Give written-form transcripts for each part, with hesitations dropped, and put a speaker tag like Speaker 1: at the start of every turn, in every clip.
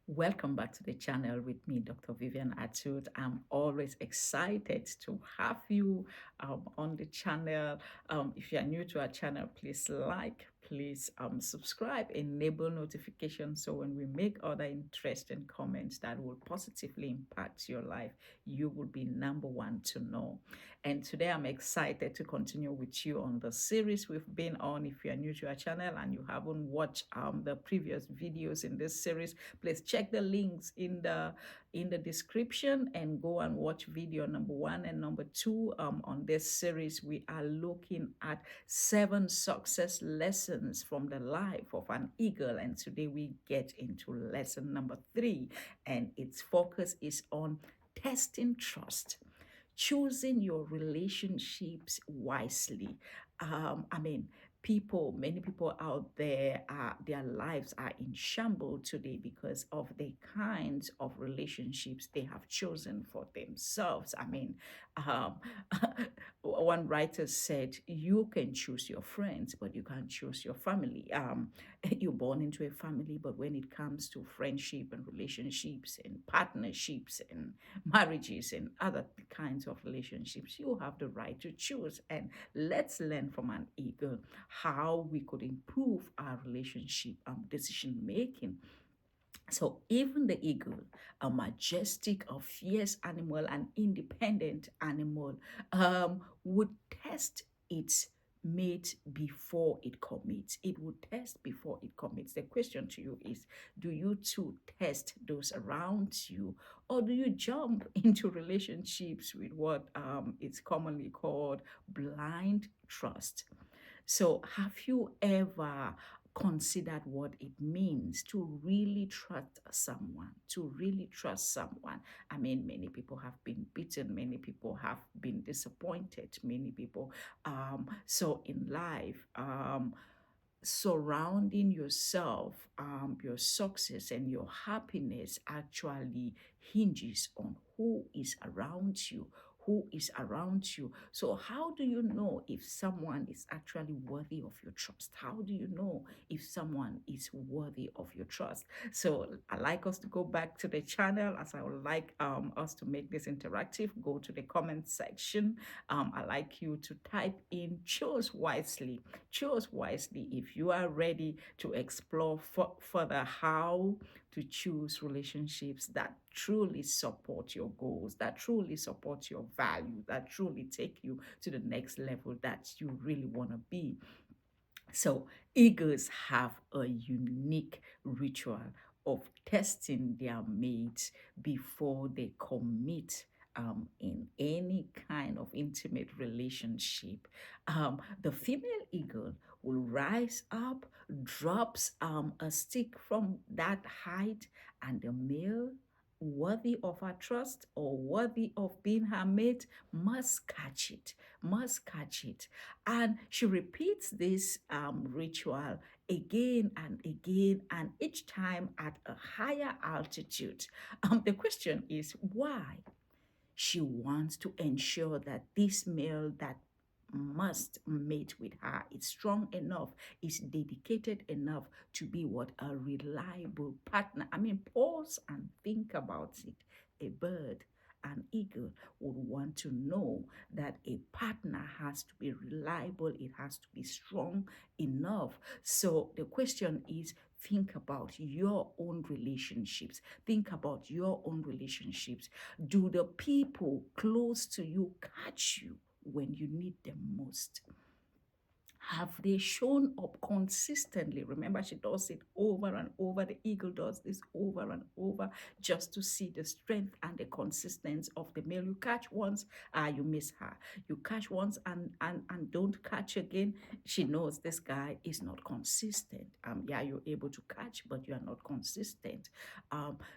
Speaker 1: Welcome back to the channel with me, Dr. Vivian Atud. I'm always excited to have you on the channel. If you are new to our channel, please like, please subscribe, enable notifications so when we make other interesting comments that will positively impact your life, you will be number one to know. And today I'm excited to continue with you on the series we've been on. If you are new to our channel and you haven't watched the previous videos in this series, please check the links in the description and go and watch video number 1 and number 2. On this series, we are looking at 7 success lessons from the life of an eagle, and today we get into lesson number 3, and its focus is on testing trust, choosing your relationships wisely. I mean, many people out there, their lives are in shambles today because of the kinds of relationships they have chosen for themselves. Um, one writer said, "You can choose your friends, but you can't choose your family." You're born into a family, but when it comes to friendship and relationships and partnerships and marriages and other kinds of relationships, you have the right to choose. And let's learn from an eagle how we could improve our relationship decision making. So even the eagle, a majestic, a fierce animal, an independent animal, would test its mate before it commits. It would test before it commits. The question to you is, do you too test those around you, or do you jump into relationships with what is commonly called blind trust? So, have you ever considered what it means to really trust someone? To really trust someone. I mean, many people have been beaten, many people have been disappointed, many people. So, in life, surrounding yourself, your success and your happiness actually hinges on who is around you. Who is around you? So, how do you know if someone is actually worthy of your trust? How do you know if someone is worthy of your trust? So, I like us to go back to the channel as I would like us to make this interactive. Go to the comment section. I like you to type in choose wisely. Choose wisely if you are ready to explore further how to choose relationships that truly support your goals, that truly support your value, that truly take you to the next level that you really want to be. So, eagles have a unique ritual of testing their mates before they commit in any kind of intimate relationship. The female eagle will rise up, drops a stick from that height, and the male, worthy of her trust or worthy of being her mate, must catch it, must catch it. And she repeats this ritual again and again, and each time at a higher altitude. The question is why? She wants to ensure that this male that must mate with her is strong enough, is dedicated enough to be what a reliable partner. I mean, pause and think about it. A bird, an eagle would want to know that a partner has to be reliable, it has to be strong enough. So the question is, think about your own relationships. Think about your own relationships. Do the people close to you catch you when you need them most? Have they shown up consistently? Remember, she does it over and over. The eagle does this over and over just to see the strength and the consistency of the male. You catch once, you miss her. You catch once and don't catch again. She knows this guy is not consistent. Yeah, you're able to catch, but you are not consistent.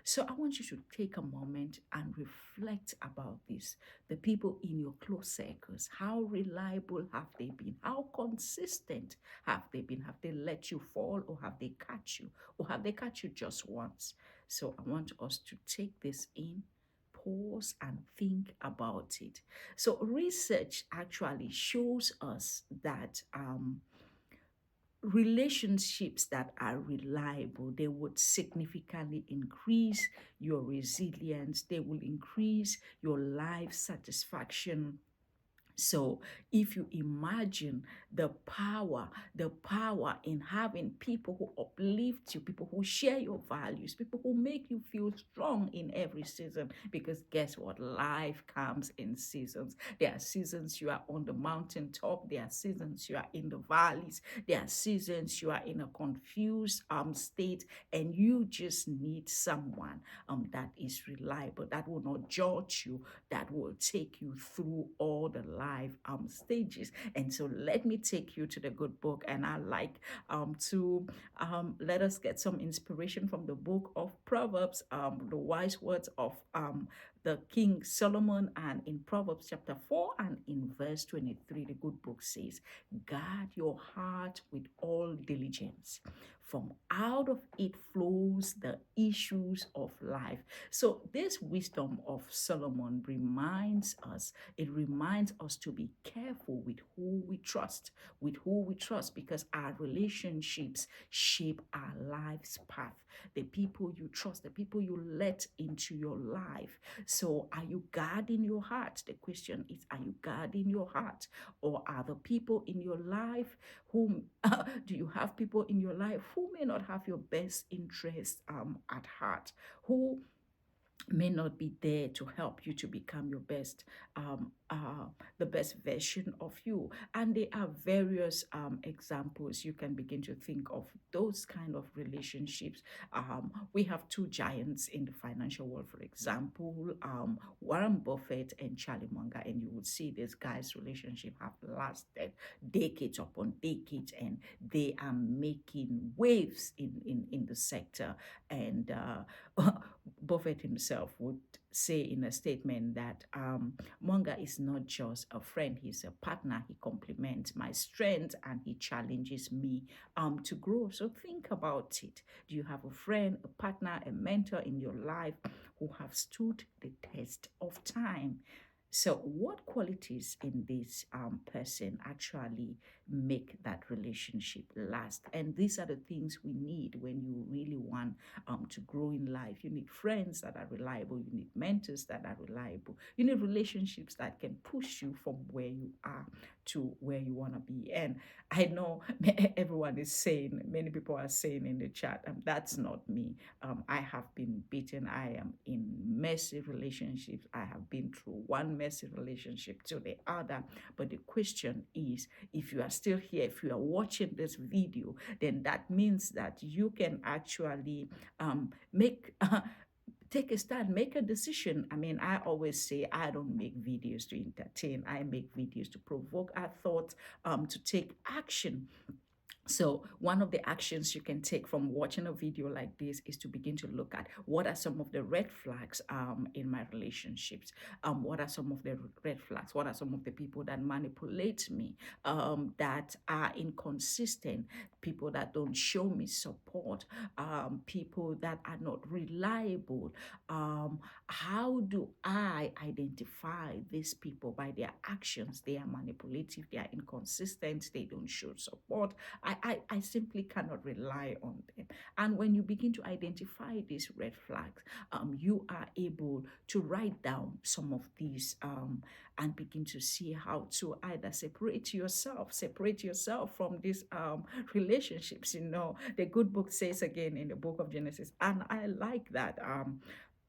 Speaker 1: So I want you to take a moment and reflect about this. The people in your close circles, how reliable have they been? How consistent have they been? Have they let you fall, or have they catch you? Or have they catch you just once? So I want us to take this in, pause and think about it. So research actually shows us that relationships that are reliable, they would significantly increase your resilience, they will increase your life satisfaction. So if you imagine the power in having people who uplift you, people who share your values, people who make you feel strong in every season, because guess what? Life comes in seasons. There are seasons you are on the mountaintop, there are seasons you are in the valleys, there are seasons you are in a confused state, and you just need someone that is reliable, that will not judge you, that will take you through all the life stages. And so let me take you to the good book. And I like to let us get some inspiration from the book of Proverbs, the wise words of the King Solomon. And in Proverbs chapter 4 and in verse 23, the good book says, guard your heart with all diligence. From out of it flows the issues of life. So this wisdom of Solomon it reminds us to be careful with who we trust, because our relationships shape our life's path. The people you trust, the people you let into your life. So are you guarding your heart? The question is, are you guarding your heart? Or are the people in your life whom do you have people in your life who may not have your best interest at heart, who may not be there to help you to become your best, the best version of you? And there are various examples you can begin to think of those kind of relationships. We have two giants in the financial world, for example, Warren Buffett and Charlie Munger, and you would see this guy's relationship have lasted decades upon decades, and they are making waves in the sector. And Buffett himself would say in a statement that Munger is not just a friend, he's a partner. He complements my strengths and he challenges me to grow. So think about it. Do you have a friend, a partner, a mentor in your life who have stood the test of time? So, what qualities in this person actually make that relationship last? And these are the things we need when you really want to grow in life. You need friends that are reliable, you need mentors that are reliable, you need relationships that can push you from where you are to where you want to be. And I know everyone is saying, many people are saying in the chat, that's not me. I have been beaten. I am in messy relationships. I have been through one messy relationship to the other. But the question is, if you are still here, if you are watching this video, then that means that you can actually make take a stand, make a decision. I mean, I always say I don't make videos to entertain. I make videos to provoke our thoughts, to take action. So one of the actions you can take from watching a video like this is to begin to look at what are some of the red flags in my relationships. What are some of the red flags? What are some of the people that manipulate me, that are inconsistent, people that don't show me support, people that are not reliable? How do I identify these people? By their actions? They are manipulative, they are inconsistent, they don't show support. I simply cannot rely on them. And when you begin to identify these red flags, you are able to write down some of these and begin to see how to either separate yourself from these relationships. You know, the good book says again in the book of Genesis, and I like that.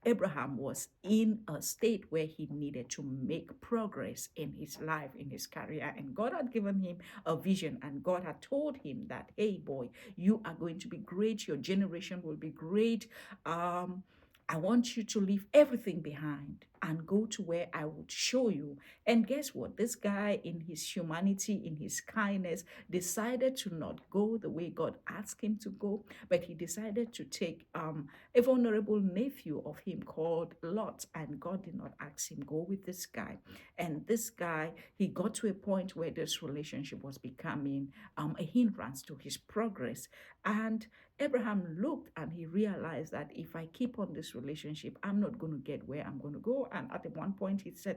Speaker 1: Abraham was in a state where he needed to make progress in his life, in his career, and God had given him a vision, and God had told him that, hey boy, you are going to be great, your generation will be great. I want you to leave everything behind and go to where I would show you. And guess what? This guy, in his humanity, in his kindness, decided to not go the way God asked him to go, but he decided to take a vulnerable nephew of him called Lot. And God did not ask him, go with this guy. And this guy, he got to a point where this relationship was becoming a hindrance to his progress. And Abraham looked and he realized that if I keep on this relationship, I'm not going to get where I'm going to go. And at one point, he said,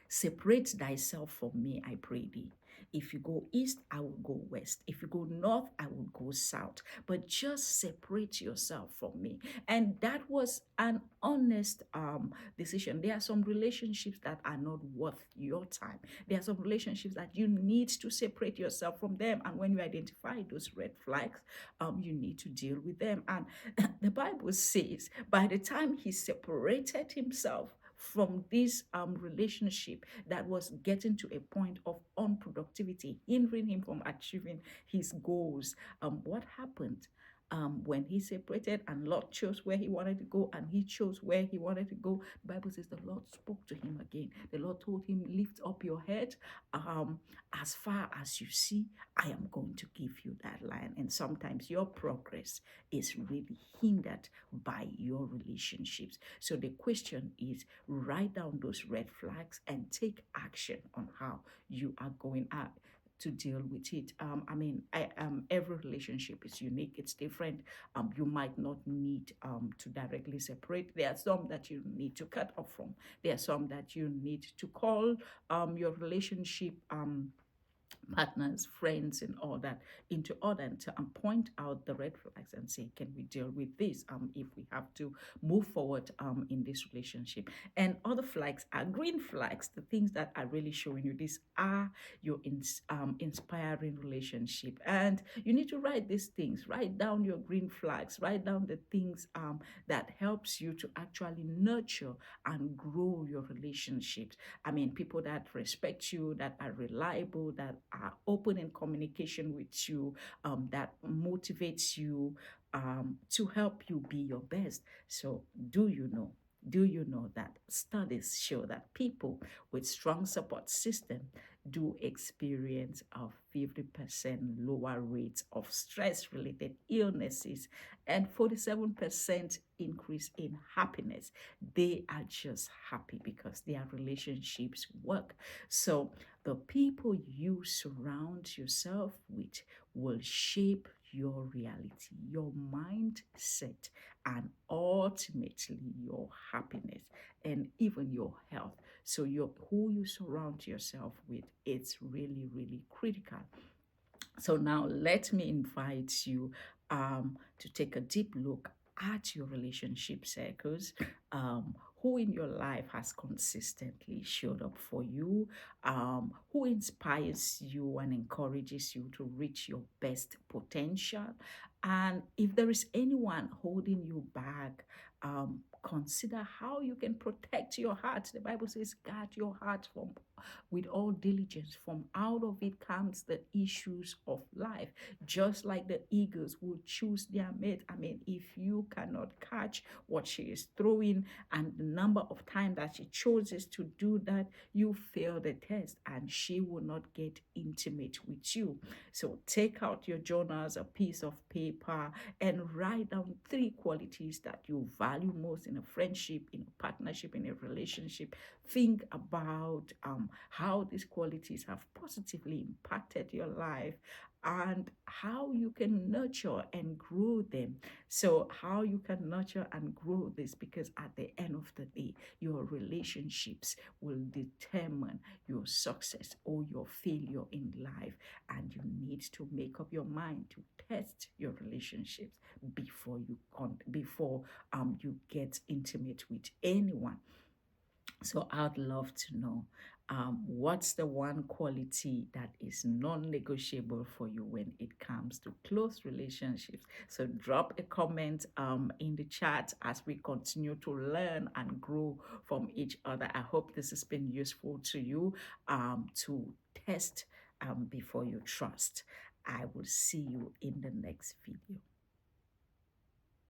Speaker 1: separate thyself from me, I pray thee. If you go east, I will go west. If you go north, I will go south. But just separate yourself from me. And that was an honest decision. There are some relationships that are not worth your time. There are some relationships that you need to separate yourself from them. And when you identify those red flags, you need to deal with them. And the Bible says by the time he separated himself from this relationship that was getting to a point of unproductivity, hindering him from achieving his goals, what happened? When he separated and Lot chose where he wanted to go and he chose where he wanted to go, the Bible says the Lord spoke to him again. The Lord told him, lift up your head. As far as you see, I am going to give you that line. And sometimes your progress is really hindered by your relationships. So the question is, write down those red flags and take action on how you are going out to deal with it. Every relationship is unique. It's different. You might not need to directly separate. There are some that you need to cut off from. There are some that you need to call your relationship partners, friends, and all that into order and to point out the red flags and say, can we deal with this if we have to move forward in this relationship? And other flags are green flags, the things that are really showing you these are your inspiring relationship. And you need to write these things, write down your green flags, write down the things that helps you to actually nurture and grow your relationships. People that respect you, that are reliable, that are open in communication with you, that motivates you to help you be your best. So, do you know? Do you know that studies show that people with strong support system do experience a 50% lower rates of stress-related illnesses and 47% increase in happiness? They are just happy because their relationships work. So the people you surround yourself with will shape your reality, your mindset, and ultimately your happiness and even your health. So who you surround yourself with, it's really, really critical. So now let me invite you to take a deep look at your relationship circles. Who in your life has consistently showed up for you? Who inspires you and encourages you to reach your best potential? And if there is anyone holding you back, consider how you can protect your heart. The Bible says, guard your heart with all diligence. From out of it comes the issues of life. Just like the eagles will choose their mate. If you cannot catch what she is throwing and the number of times that she chooses to do that, you fail the test and she will not get intimate with you. So take out your journals, a piece of paper, and write down 3 qualities that you value most in a friendship, in a partnership, in a relationship. Think about how these qualities have positively impacted your life and how you can nurture and grow them. So how you can nurture and grow this, because at the end of the day, your relationships will determine your success or your failure in life. And you need to make up your mind to test your relationships before you get intimate with anyone. So I'd love to know what's the one quality that is non-negotiable for you when it comes to close relationships. So drop a comment in the chat as we continue to learn and grow from each other. I hope this has been useful to you to test before you trust. I will see you in the next video.